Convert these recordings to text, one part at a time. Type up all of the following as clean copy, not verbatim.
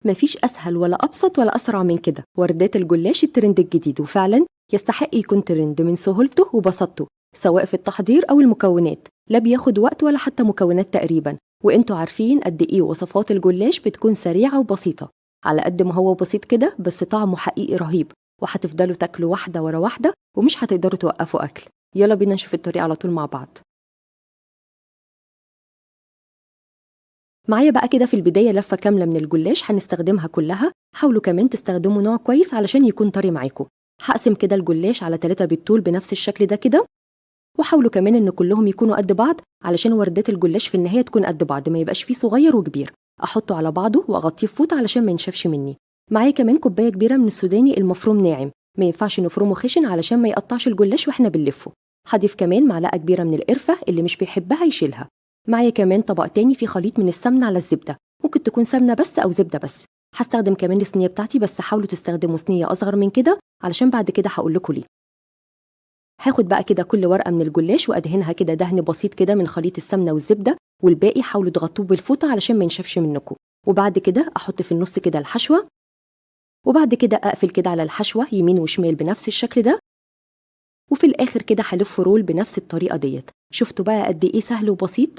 مفيش أسهل ولا أبسط ولا أسرع من كده وردات الجلاش الترند الجديد، وفعلا يستحق يكون ترند من سهولته وبساطته سواء في التحضير أو المكونات. لا بياخد وقت ولا حتى مكونات تقريبا، وانتوا عارفين قد ايه وصفات الجلاش بتكون سريعة وبسيطة. على قد ما هو بسيط كده بس طعمه حقيقي رهيب، وهتفضلوا تاكلوا واحدة ورا واحدة ومش هتقدروا توقفوا أكل. يلا بينا نشوف الطريقة على طول مع بعض. معايا بقى كده في البداية لفة كاملة من الجلاش هنستخدمها كلها. حاولوا كمان تستخدموا نوع كويس علشان يكون طري معاكم. هقسم كده الجلاش على 3 بالطول بنفس الشكل ده كده، وحاولوا كمان ان كلهم يكونوا قد بعض علشان وردات الجلاش في النهاية تكون قد بعض، ما يبقاش فيه صغير وكبير. احطه على بعضه واغطيه بفوطة علشان ما ينشفش مني. معايا كمان كوباية كبيرة من السوداني المفروم ناعم، ما ينفعش نفرمه خشن علشان ما يقطعش الجلاش واحنا بنلفه. هضيف كمان معلقة كبيرة من القرفة، اللي مش بيحبها يشيلها. معايا كمان طبق تاني فيه خليط من السمنة على الزبدة، ممكن تكون سمنة بس أو زبدة بس. هستخدم كمان الصينية بتاعتي، بس حاولوا تستخدموا صينية أصغر من كده علشان بعد كده هقول لكم ليه. هاخد بقى كده كل ورقة من الجلاش وأدهنها كده دهن بسيط كده من خليط السمنة والزبدة، والباقي حاولوا تغطوه بالفوطة علشان ما ينشفش منكم. وبعد كده أحط في النص كده الحشوة، وبعد كده أقفل كده على الحشوة يمين وشمال بنفس الشكل ده، وفي الآخر كده هلف رول بنفس الطريقة ديت. شفتوا بقى قد إيه سهل وبسيط؟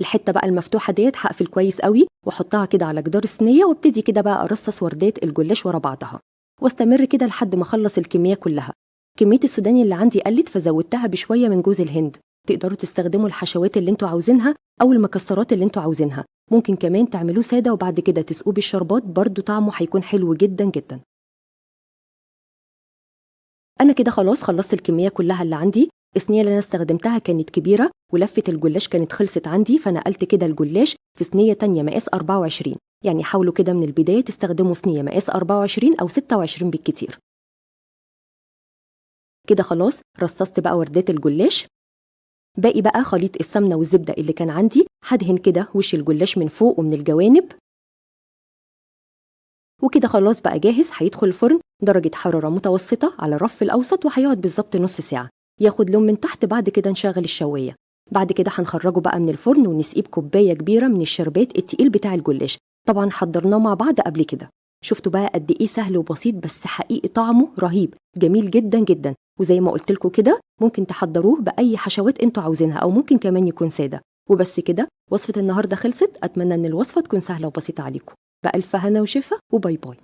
الحتة بقى المفتوحة ديت هقفل كويس قوي واحطها كده على جدار الصينية، وابتدي كده بقى ارصص وردات الجلاش ورا بعضها، واستمر كده لحد ما اخلص الكمية كلها. كمية السوداني اللي عندي قلت فزودتها بشوية من جوز الهند. تقدروا تستخدموا الحشوات اللي انتوا عاوزينها او المكسرات اللي انتوا عاوزينها. ممكن كمان تعملوه سادة وبعد كده تسقوه بالشربات، برضو طعمه هيكون حلو جدا جدا. انا كده خلاص خلصت الكميه كلها اللي عندي. الصينيه اللي انا استخدمتها كانت كبيره ولفه الجلاش كانت خلصت عندي، فنقلت كده الجلاش في صينيه تانية مقاس 24. يعني حاولوا كده من البدايه تستخدموا صينيه مقاس 24 او 26 بالكتير. كده خلاص رصصت بقى وردات الجلاش. باقي بقى خليط السمنه والزبده اللي كان عندي، هدهن كده وش الجلاش من فوق ومن الجوانب. وكده خلاص بقى جاهز. هيدخل الفرن درجة حرارة متوسطة على الرف الأوسط، وهيقعد بالظبط نص ساعة ياخد لون من تحت. بعد كده نشغل الشواية. بعد كده هنخرجه بقى من الفرن ونسقيه بكوباية كبيرة من الشربات التقيل بتاع الجلاش. طبعا حضرناه مع بعض قبل كده. شفتوا بقى قد ايه سهل وبسيط، بس حقيقي طعمه رهيب جميل جدا جدا. وزي ما قلت لكم كده ممكن تحضروه بأي حشوات انتوا عاوزينها، او ممكن كمان يكون سادة. وبس كده وصفة النهاردة خلصت. أتمنى ان الوصفة تكون سهلة وبسيطة عليكم. بألف هنا وشفا، وباي باي.